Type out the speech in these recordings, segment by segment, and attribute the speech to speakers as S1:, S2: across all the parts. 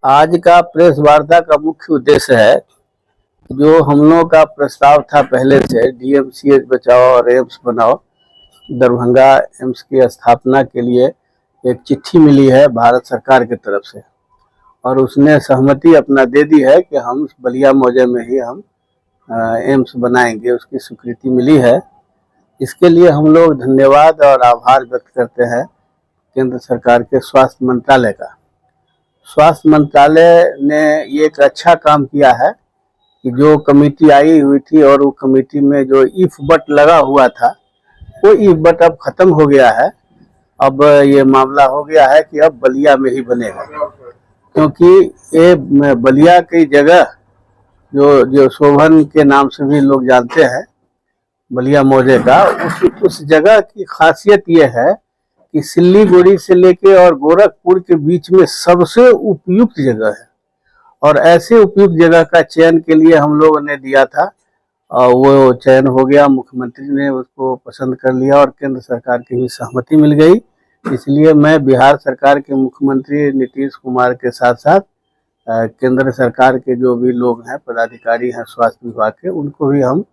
S1: आज का प्रेस वार्ता का मुख्य उद्देश्य है जो हम लोगों का प्रस्ताव था पहले से डीएमसीएच बचाओ और एम्स बनाओ। दरभंगा एम्स की स्थापना के लिए एक चिट्ठी मिली है भारत सरकार की तरफ से और उसने सहमति अपना दे दी है कि हम बलिया मौजे में ही हम एम्स बनाएंगे। उसकी स्वीकृति मिली है। इसके लिए हम लोग धन्यवाद और आभार व्यक्त करते हैं केंद्र सरकार के स्वास्थ्य मंत्रालय का। स्वास्थ्य मंत्रालय ने ये एक अच्छा काम किया है कि जो कमेटी आई हुई थी और वो कमेटी में जो इफ बट लगा हुआ था वो इफ बट अब खत्म हो गया है। अब ये मामला हो गया है कि अब बलिया में ही बनेगा, क्योंकि ये बलिया की जगह जो शोभन के नाम से भी लोग जानते हैं बलिया मौजे का, उस जगह की खासियत ये है कि सिल्लीगुड़ी से लेके और गोरखपुर के बीच में सबसे उपयुक्त जगह है और ऐसे उपयुक्त जगह का चयन के लिए हम लोगों ने दिया था और वो चयन हो गया। मुख्यमंत्री ने उसको पसंद कर लिया और केंद्र सरकार की भी सहमति मिल गई। इसलिए मैं बिहार सरकार के मुख्यमंत्री नीतीश कुमार के साथ साथ केंद्र सरकार के जो भी लोग हैं पदाधिकारी हैं स्वास्थ्य विभाग के, उनको भी हम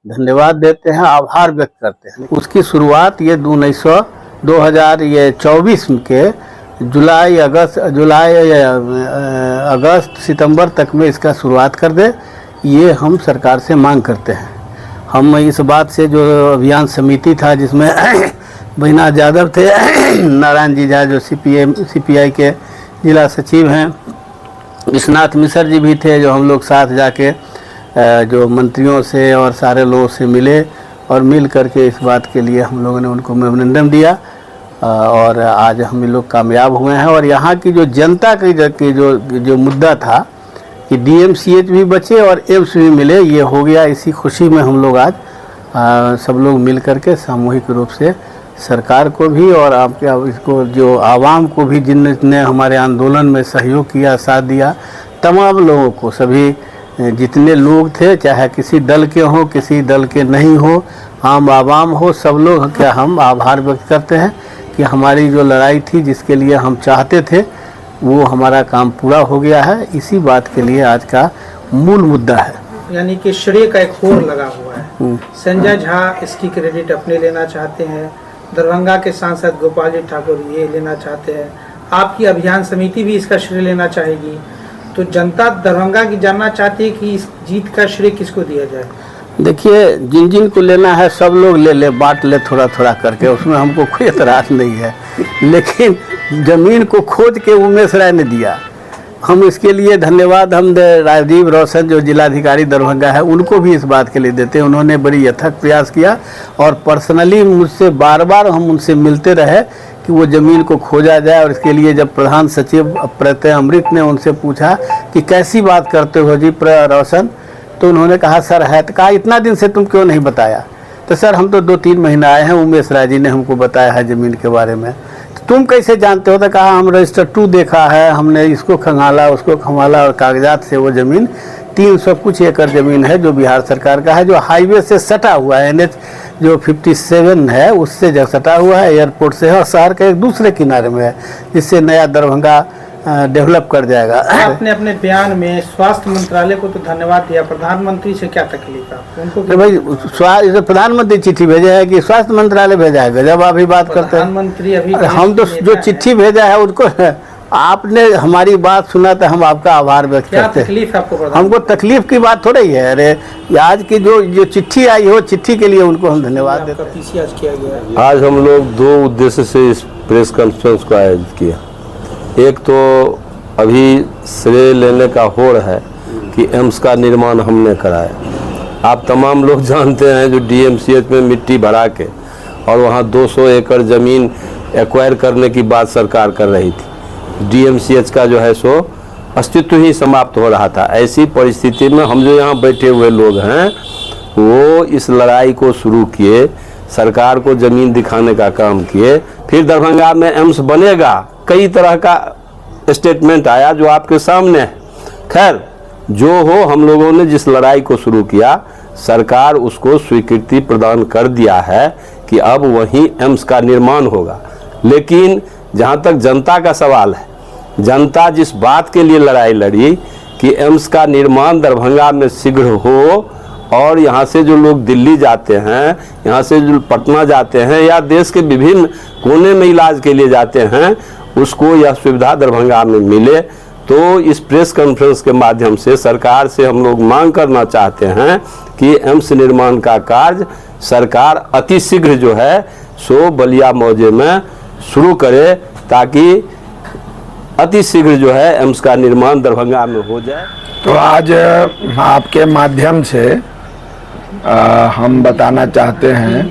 S1: धन्यवाद देते हैं, आभार व्यक्त करते हैं। उसकी शुरुआत ये 2024 के जुलाई अगस्त सितंबर तक में इसका शुरुआत कर दे, ये हम सरकार से मांग करते हैं। हम इस बात से जो अभियान समिति था जिसमें बैजनाथ यादव थे, नारायण जी झा जो सीपीआई के जिला सचिव हैं, विश्वनाथ मिश्र जी भी थे, जो हम लोग साथ जाके जो मंत्रियों से और सारे लोगों से मिले और मिल करके इस बात के लिए हम लोगों ने उनको मेमोरेंडम दिया और आज हम लोग कामयाब हुए हैं। और यहाँ की जो जनता की जो मुद्दा था कि डीएमसीएच भी बचे और एम्स भी मिले, ये हो गया। इसी खुशी में हम लोग आज सब लोग मिल करके सामूहिक रूप से सरकार को भी और आपके इसको जो आवाम को भी जिनने हमारे आंदोलन में सहयोग किया, साथ दिया, तमाम लोगों को, सभी जितने लोग थे, चाहे किसी दल के हों किसी दल के नहीं हो, आम आवाम हो, सब लोग क्या हम आभार व्यक्त करते हैं कि हमारी जो लड़ाई थी जिसके लिए हम चाहते थे वो हमारा काम पूरा हो गया है। इसी बात के लिए आज का मूल मुद्दा है।
S2: यानी कि श्रेय का एक होड़ लगा हुआ है। संजय झा इसकी क्रेडिट अपने लेना चाहते हैं, दरभंगा के सांसद गोपाल जी ठाकुर ये लेना चाहते हैं, आपकी अभियान समिति भी इसका श्रेय लेना चाहेगी। तो जनता दरभंगा की जानना चाहती है कि इस जीत का श्रेय किसको दिया जाए।
S1: देखिए, जिन को लेना है सब लोग ले बांट ले थोड़ा थोड़ा करके, उसमें हमको कोई एतराज नहीं है। लेकिन जमीन को खोद के उमेश राय ने दिया, हम इसके लिए धन्यवाद हम राजीव रोशन जो जिलाधिकारी दरभंगा है उनको भी इस बात के लिए देते हैं। उन्होंने बड़ी यथक प्रयास किया और पर्सनली मुझसे बार बार हम उनसे मिलते रहे कि वो ज़मीन को खोजा जाए। और इसके लिए जब प्रधान सचिव प्रत्यय अमृत ने उनसे पूछा कि कैसी बात करते हो जी रोशन, तो उन्होंने कहा सर है, तो कहा इतना दिन से तुम क्यों नहीं बताया। तो सर हम तो 2-3 महीना आए हैं, उमेश राय जी ने हमको बताया है ज़मीन के बारे में। तो तुम कैसे जानते हो। तो कहा हम रजिस्टर 2 देखा है, हमने इसको खंगाला उसको खंगाला और कागजात से वो ज़मीन 300 कुछ एकड़ ज़मीन है जो बिहार सरकार का है, जो हाईवे से सटा हुआ है, NH जो 57 है उससे जब सटा हुआ है, एयरपोर्ट से है और शहर के एक दूसरे किनारे में है, जिससे नया दरभंगा डेवलप कर जाएगा।
S2: आपने अपने बयान में स्वास्थ्य मंत्रालय को तो धन्यवाद दिया, प्रधानमंत्री से क्या तकलीफ है उनको?
S1: भाई प्रधानमंत्री चिट्ठी भेजा है कि स्वास्थ्य मंत्रालय भेजा है, जब अभी बात करते हैं
S2: प्रधानमंत्री अभी
S1: हम तो जो चिट्ठी भेजा है उनको आपने हमारी बात सुना तो हम आपका आभार व्यक्त करते हैं।
S2: तकलीफ आपको?
S1: हमको तकलीफ की बात थोड़ी है। अरे आज की जो चिट्ठी आई हो चिट्ठी के लिए उनको हम धन्यवाद देते हैं।
S2: आज किया गया।
S3: आज हम लोग 2 उद्देश्य से इस प्रेस कॉन्फ्रेंस को आयोजित किया। एक तो अभी श्रेय लेने का होड़ है कि एम्स का निर्माण हमने कराया। आप तमाम लोग जानते हैं जो डीएमसीएच में मिट्टी भरा के और वहाँ 200 एकड़ ज़मीन एक्वायर करने की बात सरकार कर रही थी। डीएमसीएच का जो है सो अस्तित्व ही समाप्त हो रहा था। ऐसी परिस्थिति में हम जो यहाँ बैठे हुए लोग हैं वो इस लड़ाई को शुरू किए, सरकार को ज़मीन दिखाने का काम किए। फिर दरभंगा में एम्स बनेगा, कई तरह का स्टेटमेंट आया जो आपके सामने है। खैर जो हो, हम लोगों ने जिस लड़ाई को शुरू किया सरकार उसको स्वीकृति प्रदान कर दिया है कि अब वहीं एम्स का निर्माण होगा। लेकिन जहाँ तक जनता का सवाल है जनता जिस बात के लिए लड़ाई लड़ी कि एम्स का निर्माण दरभंगा में शीघ्र हो, और यहाँ से जो लोग दिल्ली जाते हैं, यहाँ से जो पटना जाते हैं या देश के विभिन्न कोने में इलाज के लिए जाते हैं, उसको यह सुविधा दरभंगा में मिले। तो इस प्रेस कॉन्फ्रेंस के माध्यम से सरकार से हम लोग मांग करना चाहते हैं कि एम्स निर्माण का कार्य सरकार अति शीघ्र जो है सो बलिया मौजे में शुरू करे, ताकि अति शीघ्र जो है एम्स का निर्माण दरभंगा में हो जाए।
S4: तो आज आपके माध्यम से हम बताना चाहते हैं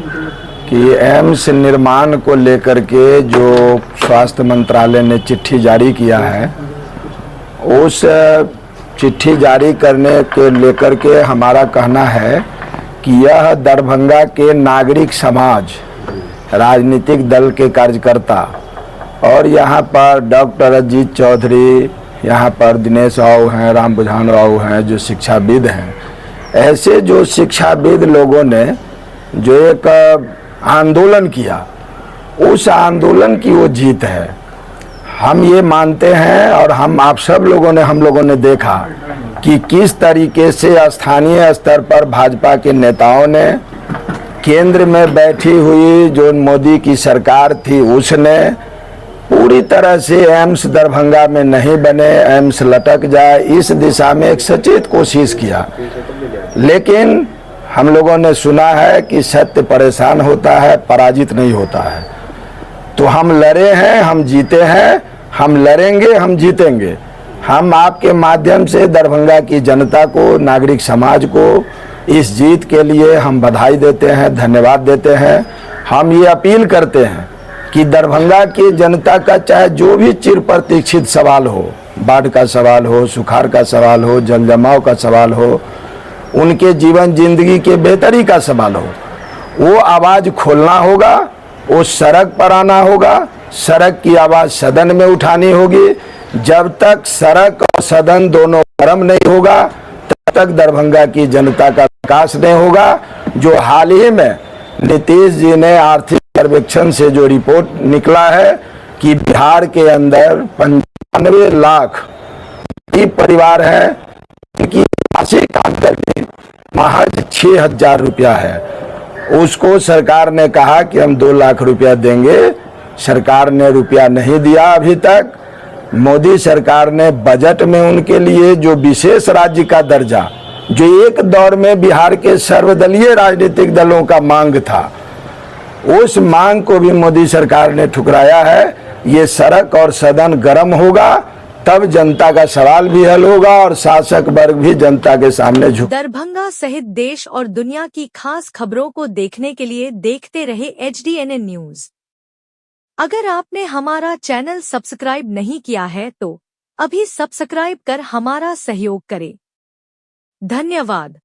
S4: कि एम्स निर्माण को लेकर के जो स्वास्थ्य मंत्रालय ने चिट्ठी जारी किया है, उस चिट्ठी जारी करने के लेकर के हमारा कहना है कि यह दरभंगा के नागरिक समाज, राजनीतिक दल के कार्यकर्ता और यहाँ पर डॉक्टर अजीत चौधरी, यहाँ पर दिनेश राव हैं, राम बुझान राव हैं, जो शिक्षाविद हैं, ऐसे जो शिक्षाविद लोगों ने जो एक आंदोलन किया, उस आंदोलन की वो जीत है। हम ये मानते हैं और हम हम लोगों ने देखा कि किस तरीके से स्थानीय स्तर पर भाजपा के नेताओं ने, केंद्र में बैठी हुई जो मोदी की सरकार थी उसने पूरी तरह से एम्स दरभंगा में नहीं बने, एम्स लटक जाए, इस दिशा में एक सचेत कोशिश किया। लेकिन हम लोगों ने सुना है कि सत्य परेशान होता है, पराजित नहीं होता है। तो हम लड़े हैं, हम जीते हैं, हम लड़ेंगे, हम जीतेंगे। हम आपके माध्यम से दरभंगा की जनता को, नागरिक समाज को इस जीत के लिए हम बधाई देते हैं, धन्यवाद देते हैं। हम ये अपील करते हैं कि दरभंगा की जनता का चाहे जो भी चिर प्रतीक्षित सवाल हो, बाढ़ का सवाल हो, सुखाड़ का सवाल हो, जल जमाव का सवाल हो, उनके जीवन जिंदगी के बेहतरी का सवाल हो, वो आवाज़ खोलना होगा, वो सड़क पर आना होगा, सड़क की आवाज़ सदन में उठानी होगी। जब तक सड़क और सदन दोनों गर्म नहीं होगा, तब तक दरभंगा की जनता का विकास नहीं होगा। जो हाल ही में नीतीश जी ने आर्थिक सर्वेक्षण से जो रिपोर्ट निकला है कि बिहार के अंदर 95 लाख परिवार है, इनकी मासिक आमदनी महज 6,000 रुपया है। उसको सरकार ने कहा कि हम 2 लाख रुपया देंगे, सरकार ने रुपया नहीं दिया अभी तक। मोदी सरकार ने बजट में उनके लिए जो विशेष राज्य का दर्जा, जो एक दौर में बिहार के सर्वदलीय राजनीतिक दलों का मांग था, उस मांग को भी मोदी सरकार ने ठुकराया है। ये सड़क और सदन गर्म होगा, तब जनता का सवाल भी हल होगा और शासक वर्ग भी जनता के सामने झुक।
S5: दरभंगा सहित देश और दुनिया की खास खबरों को देखने के लिए देखते रहे HDNN न्यूज। अगर आपने हमारा चैनल सब्सक्राइब नहीं किया है तो अभी सब्सक्राइब कर हमारा सहयोग करें। धन्यवाद।